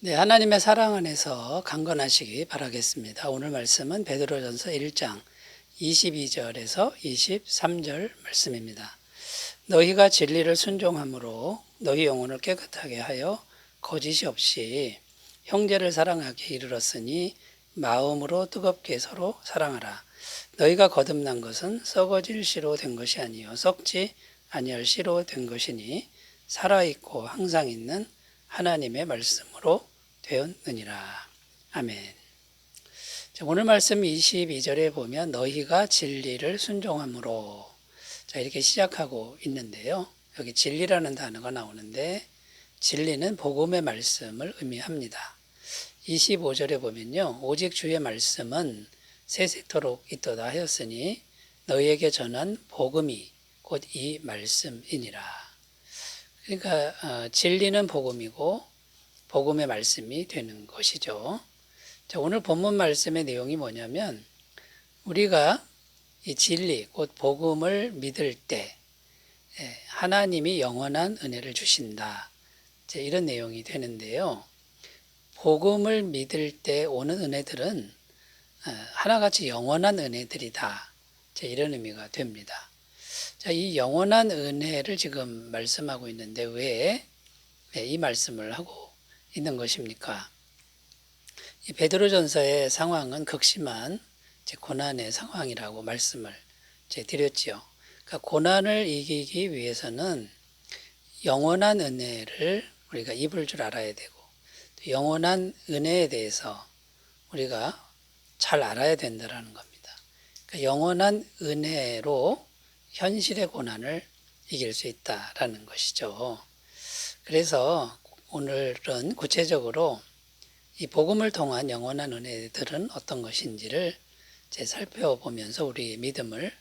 네, 하나님의 사랑 안에서 강건하시기 바라겠습니다. 오늘 말씀은 베드로전서 1장 22절에서 23절 말씀입니다. 너희가 진리를 순종함으로 너희 영혼을 깨끗하게 하여 거짓이 없이 형제를 사랑하게 이르렀으니 마음으로 뜨겁게 서로 사랑하라. 너희가 거듭난 것은 썩어질 씨로 된 것이 아니요 썩지 아니할 씨로 된 것이니 살아있고 항상 있는 하나님의 말씀으로 되었느니라. 아멘. 오늘 말씀 22절에 보면 너희가 진리를 순종함으로 이렇게 시작하고 있는데요. 여기 진리라는 단어가 나오는데 진리는 복음의 말씀을 의미합니다. 25절에 보면요. 오직 주의 말씀은 세세토록 있도다 하였으니 너희에게 전한 복음이 곧 이 말씀이니라. 그러니까 진리는 복음이고 복음의 말씀이 되는 것이죠. 오늘 본문 말씀의 내용이 뭐냐면 우리가 이 진리 곧 복음을 믿을 때 하나님이 영원한 은혜를 주신다. 이런 내용이 되는데요. 복음을 믿을 때 오는 은혜들은 하나같이 영원한 은혜들이다. 이런 의미가 됩니다. 이 영원한 은혜를 지금 말씀하고 있는데 왜 이 말씀을 하고 있는 것입니까? 이 베드로전서의 상황은 극심한 고난의 상황이라고 말씀을 드렸지요. 그러니까 고난을 이기기 위해서는 영원한 은혜를 우리가 입을 줄 알아야 되고 영원한 은혜에 대해서 우리가 잘 알아야 된다는 겁니다. 그러니까 영원한 은혜로 현실의 고난을 이길 수 있다라는 것이죠. 그래서 오늘은 구체적으로 이 복음을 통한 영원한 은혜들은 어떤 것인지를 살펴보면서 우리 믿음을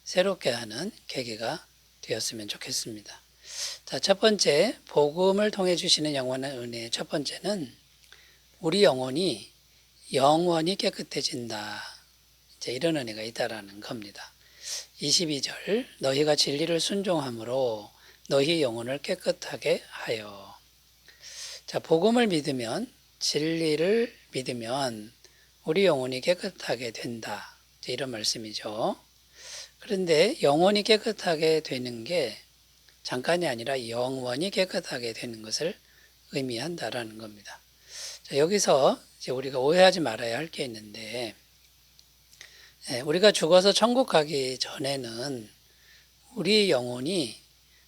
새롭게 하는 계기가 되었으면 좋겠습니다. 자, 첫 번째, 복음을 통해 주시는 영원한 은혜의 첫 번째는 우리 영혼이 영원히 깨끗해진다. 이런 은혜가 있다라는 겁니다. 22절, 너희가 진리를 순종함으로 너희 영혼을 깨끗하게 하여. 자, 복음을 믿으면 진리를 믿으면 우리 영혼이 깨끗하게 된다. 이런 말씀이죠. 그런데 영혼이 깨끗하게 되는 게 잠깐이 아니라 영원히 깨끗하게 되는 것을 의미한다라는 겁니다. 자, 여기서 우리가 오해하지 말아야 할 게 있는데 우리가 죽어서 천국 가기 전에는 우리 영혼이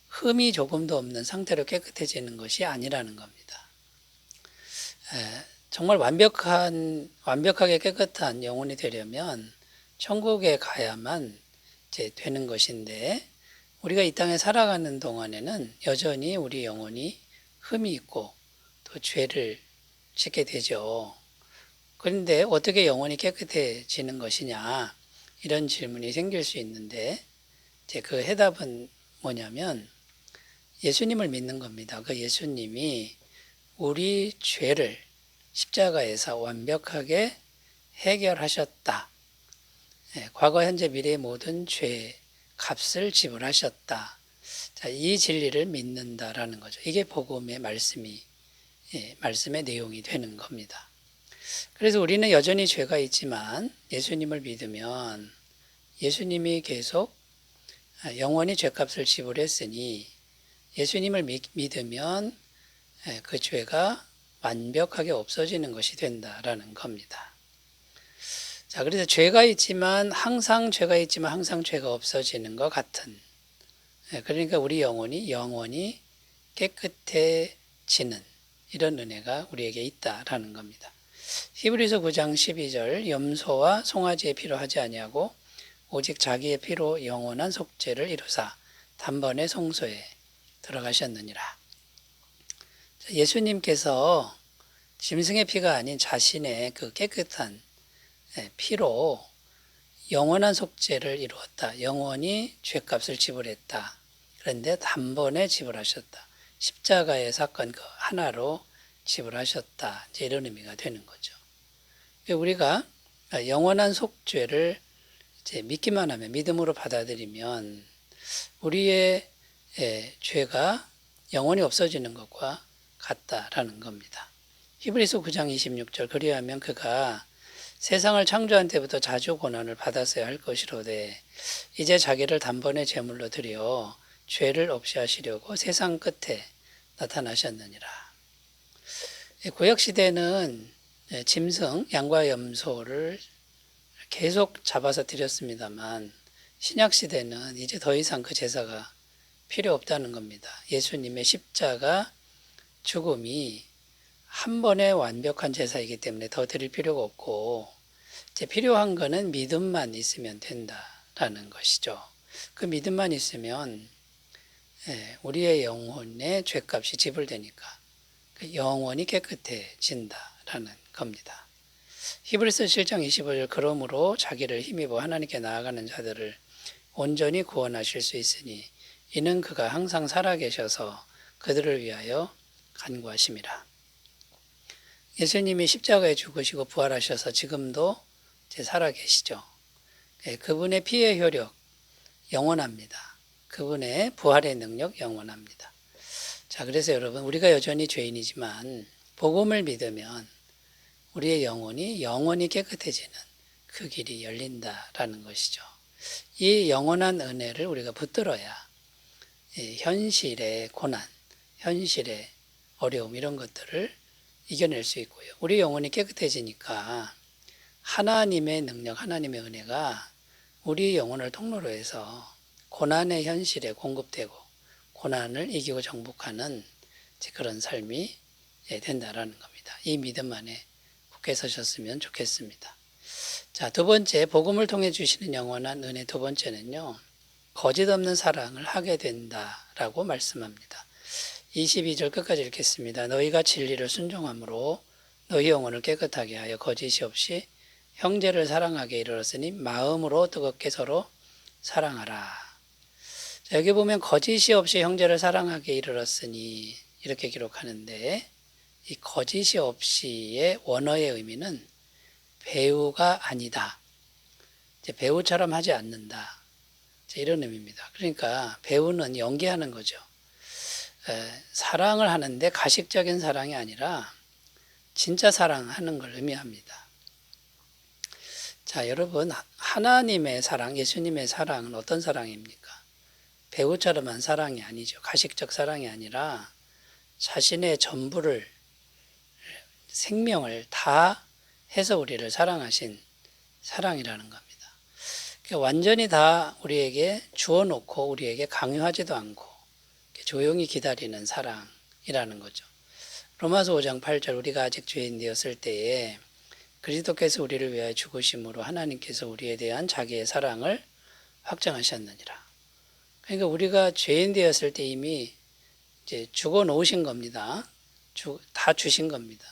흠이 조금도 없는 상태로 깨끗해지는 것이 아니라는 겁니다. 정말 완벽하게 깨끗한 영혼이 되려면 천국에 가야만 되는 것인데 우리가 이 땅에 살아가는 동안에는 여전히 우리 영혼이 흠이 있고 또 죄를 짓게 되죠. 그런데 어떻게 영혼이 깨끗해지는 것이냐 이런 질문이 생길 수 있는데 그 해답은 뭐냐면 예수님을 믿는 겁니다. 그 예수님이 우리 죄를 십자가에서 완벽하게 해결하셨다. 과거, 현재, 미래의 모든 죄 값을 지불하셨다. 자, 이 진리를 믿는다라는 거죠. 이게 복음의 말씀의 내용이 되는 겁니다. 그래서 우리는 여전히 죄가 있지만 예수님을 믿으면 예수님이 계속 영원히 죄값을 지불했으니 예수님을 믿으면 그 죄가 완벽하게 없어지는 것이 된다라는 겁니다. 자, 그래서 항상 죄가 있지만 항상 죄가 없어지는 것 같은 그러니까 우리 영원히 깨끗해지는 이런 은혜가 우리에게 있다라는 겁니다. 히브리서 9장 12절 염소와 송아지의 피로 하지 아니하고 오직 자기의 피로 영원한 속죄를 이루사 단번에 성소에 들어가셨느니라. 예수님께서 짐승의 피가 아닌 자신의 그 깨끗한 피로 영원한 속죄를 이루었다. 영원히 죄값을 지불했다. 그런데 단번에 지불하셨다. 십자가의 사건 그 하나로 지불하셨다. 이런 의미가 되는 거죠. 우리가 영원한 속죄를 믿기만 하면 믿음으로 받아들이면 우리의 죄가 영원히 없어지는 것과 같다라는 겁니다. 히브리서 9장 26절 그리하면 그가 세상을 창조한 때부터 자주 고난을 받았어야 할 것이로되 이제 자기를 단번에 제물로 드려 죄를 없이 하시려고 세상 끝에 나타나셨느니라. 구약시대는 짐승, 양과 염소를 계속 잡아서 드렸습니다만 신약시대는 이제 더 이상 그 제사가 필요 없다는 겁니다. 예수님의 십자가 죽음이 한 번의 완벽한 제사이기 때문에 더 드릴 필요가 없고 이제 필요한 거는 믿음만 있으면 된다라는 것이죠. 그 믿음만 있으면 우리의 영혼의 죄값이 지불되니까 영원히 깨끗해진다라는 겁니다. 히브리서 7장 25절 그러므로 자기를 힘입어 하나님께 나아가는 자들을 온전히 구원하실 수 있으니 이는 그가 항상 살아계셔서 그들을 위하여 간구하심이라. 예수님이 십자가에 죽으시고 부활하셔서 지금도 살아계시죠. 그분의 피의 효력 영원합니다. 그분의 부활의 능력 영원합니다. 자, 그래서 여러분 우리가 여전히 죄인이지만 복음을 믿으면 우리의 영혼이 영원히 깨끗해지는 그 길이 열린다라는 것이죠. 이 영원한 은혜를 우리가 붙들어야 현실의 고난, 현실의 어려움 이런 것들을 이겨낼 수 있고요. 우리 영혼이 깨끗해지니까 하나님의 능력, 하나님의 은혜가 우리 영혼을 통로로 해서 고난의 현실에 공급되고 고난을 이기고 정복하는 그런 삶이 된다라는 겁니다. 이 믿음 안에 굳게 서셨으면 좋겠습니다. 자, 두 번째, 복음을 통해 주시는 영원한 은혜 두 번째는요, 거짓 없는 사랑을 하게 된다라고 말씀합니다. 22절 끝까지 읽겠습니다. 너희가 진리를 순종함으로 너희 영혼을 깨끗하게 하여 거짓이 없이 형제를 사랑하게 이르렀으니 마음으로 뜨겁게 서로 사랑하라. 자, 여기 보면 거짓이 없이 형제를 사랑하게 이르렀으니 이렇게 기록하는데 이 거짓이 없이의 원어의 의미는 배우가 아니다. 배우처럼 하지 않는다. 이런 의미입니다. 그러니까 배우는 연기하는 거죠. 사랑을 하는데 가식적인 사랑이 아니라 진짜 사랑하는 걸 의미합니다. 자, 여러분 하나님의 사랑, 예수님의 사랑은 어떤 사랑입니까? 배우처럼한 사랑이 아니죠. 가식적 사랑이 아니라 자신의 전부를, 생명을 다 해서 우리를 사랑하신 사랑이라는 겁니다. 완전히 다 우리에게 주어놓고 우리에게 강요하지도 않고 조용히 기다리는 사랑이라는 거죠. 로마서 5장 8절 우리가 아직 죄인 되었을 때에 그리스도께서 우리를 위하여 죽으심으로 하나님께서 우리에 대한 자기의 사랑을 확정하셨느니라. 그러니까 우리가 죄인 되었을 때 이미 이제 죽어 놓으신 겁니다. 다 주신 겁니다.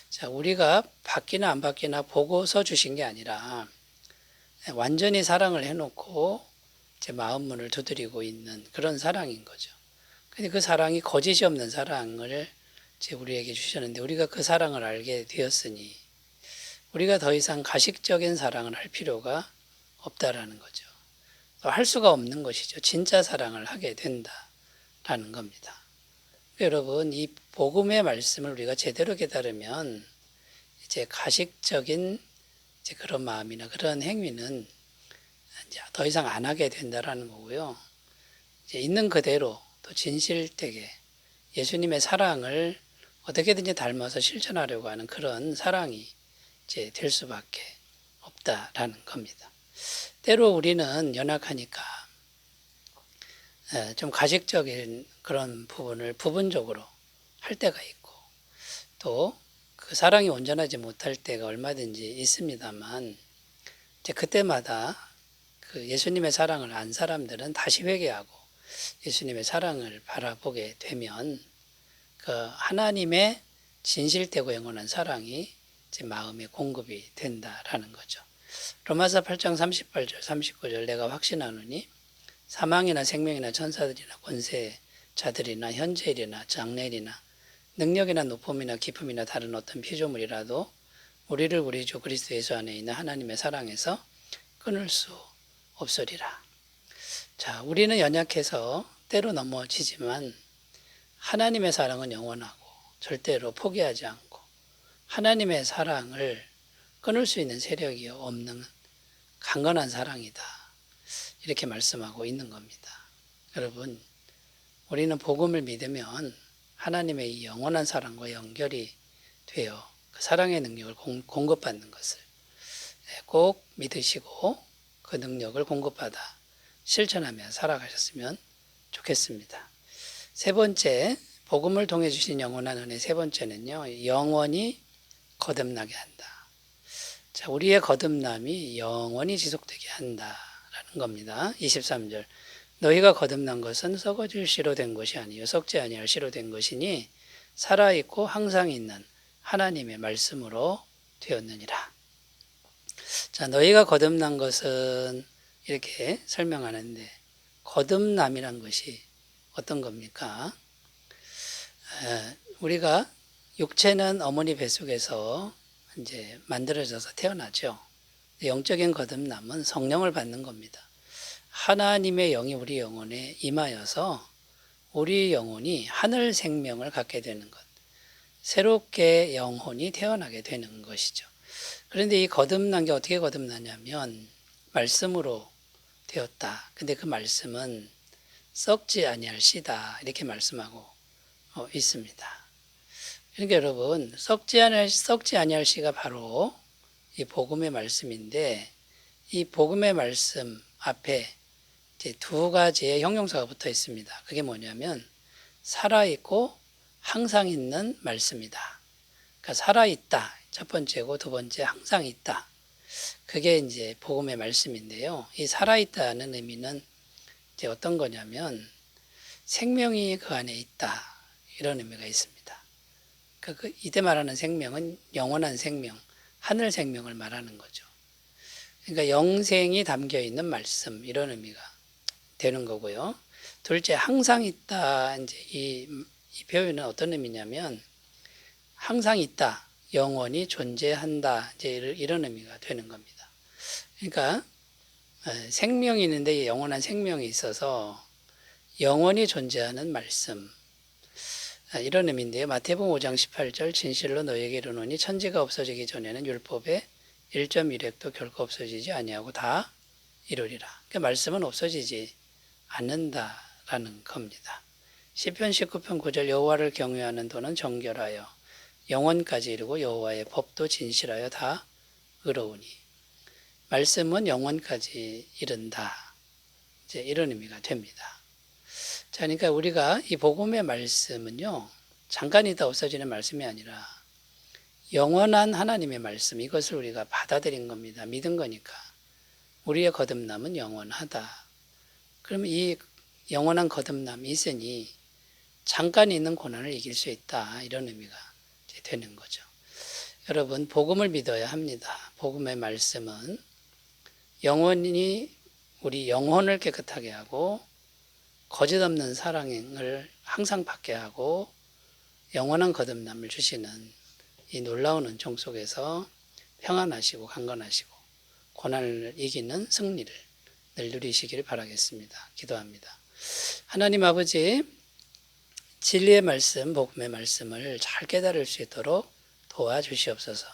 자, 우리가 받기나 안 받기나 보고서 주신 게 아니라 완전히 사랑을 해놓고 제 마음 문을 두드리고 있는 그런 사랑인 거죠. 근데 그 사랑이 거짓이 없는 사랑을 우리에게 주셨는데 우리가 그 사랑을 알게 되었으니 우리가 더 이상 가식적인 사랑을 할 필요가 없다라는 거죠. 할 수가 없는 것이죠. 진짜 사랑을 하게 된다라는 겁니다. 여러분, 이 복음의 말씀을 우리가 제대로 깨달으면 이제 가식적인 그런 마음이나 그런 행위는 이제 더 이상 안 하게 된다라는 거고요. 이제 있는 그대로 또 진실되게 예수님의 사랑을 어떻게든지 닮아서 실천하려고 하는 그런 사랑이 이제 될 수밖에 없다라는 겁니다. 때로 우리는 연약하니까 좀 가식적인 그런 부분을 부분적으로 할 때가 있고 또 그 사랑이 온전하지 못할 때가 얼마든지 있습니다만 이제 그때마다 그 예수님의 사랑을 안 사람들은 다시 회개하고 예수님의 사랑을 바라보게 되면 그 하나님의 진실되고 영원한 사랑이 제 마음에 공급이 된다라는 거죠. 로마서 8장 38절 39절 내가 확신하노니 사망이나 생명이나 천사들이나 권세자들이나 현재일이나 장래일이나 능력이나 높음이나 깊음이나 다른 어떤 피조물이라도 우리를 우리 주 그리스도 예수 안에 있는 하나님의 사랑에서 끊을 수 없으리라. 자, 우리는 연약해서 때로 넘어지지만 하나님의 사랑은 영원하고 절대로 포기하지 않고 하나님의 사랑을 끊을 수 있는 세력이 없는 강건한 사랑이다. 이렇게 말씀하고 있는 겁니다. 여러분, 우리는 복음을 믿으면 하나님의 이 영원한 사랑과 연결이 되어 그 사랑의 능력을 공급받는 것을 꼭 믿으시고 그 능력을 공급받아 실천하며 살아가셨으면 좋겠습니다. 세 번째, 복음을 통해 주신 영원한 은혜 세 번째는요, 영원히 거듭나게 한다. 자, 우리의 거듭남이 영원히 지속되게 한다라는 겁니다. 23절. 너희가 거듭난 것은 썩어질 씨로 된 것이 아니요 썩지 아니할 씨로 된 것이니 살아있고 항상 있는 하나님의 말씀으로 되었느니라. 자, 너희가 거듭난 것은 이렇게 설명하는데 거듭남이란 것이 어떤 겁니까? 우리가 육체는 어머니 뱃속에서 이제 만들어져서 태어나죠. 영적인 거듭남은 성령을 받는 겁니다. 하나님의 영이 우리 영혼에 임하여서 우리 영혼이 하늘 생명을 갖게 되는 것. 새롭게 영혼이 태어나게 되는 것이죠. 그런데 이 거듭난 게 어떻게 거듭나냐면 말씀으로 되었다. 근데 그 말씀은 썩지 아니할 씨다. 이렇게 말씀하고 있습니다. 그러니까 여러분, 썩지 아니할 씨가 바로 이 복음의 말씀인데 이 복음의 말씀 앞에 이제 두 가지의 형용사가 붙어 있습니다. 그게 뭐냐면 살아있고 항상 있는 말씀이다. 그러니까 살아있다. 첫 번째고 두 번째 항상 있다. 그게 이제 복음의 말씀인데요. 이 살아있다는 의미는 이제 어떤 거냐면 생명이 그 안에 있다. 이런 의미가 있습니다. 그러니까 이때 말하는 생명은 영원한 생명, 하늘 생명을 말하는 거죠. 그러니까 영생이 담겨 있는 말씀 이런 의미가 되는 거고요. 둘째, 항상 있다. 이제 이 표현은 어떤 의미냐면 항상 있다, 영원히 존재한다. 이제 이런 의미가 되는 겁니다. 그러니까 생명이 있는데 영원한 생명이 있어서 영원히 존재하는 말씀. 이런 의미인데요. 마태복음 5장 18절 진실로 너희에게 이르노니 천지가 없어지기 전에는 율법의 1.1획도 결코 없어지지 아니하고 다 이루리라. 그 말씀은 없어지지 않는다라는 겁니다. 시편 19편 9절 여호와를 경외하는 도는 정결하여 영원까지 이르고 여호와의 법도 진실하여 다 의로우니 말씀은 영원까지 이른다. 이제 이런 의미가 됩니다. 자, 그러니까 우리가 이 복음의 말씀은요, 잠깐이다 없어지는 말씀이 아니라 영원한 하나님의 말씀, 이것을 우리가 받아들인 겁니다. 믿은 거니까. 우리의 거듭남은 영원하다. 그러면 이 영원한 거듭남이 있으니 잠깐 있는 고난을 이길 수 있다. 이런 의미가 되는 거죠. 여러분, 복음을 믿어야 합니다. 복음의 말씀은 영원히 우리 영혼을 깨끗하게 하고 거짓 없는 사랑을 항상 받게 하고 영원한 거듭남을 주시는 이 놀라운 은총 속에서 평안하시고 강건하시고 고난을 이기는 승리를 늘 누리시기를 바라겠습니다. 기도합니다. 하나님 아버지, 진리의 말씀, 복음의 말씀을 잘 깨달을 수 있도록 도와주시옵소서.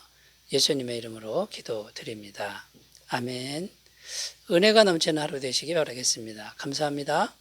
예수님의 이름으로 기도드립니다. 아멘. 은혜가 넘치는 하루 되시기 바라겠습니다. 감사합니다.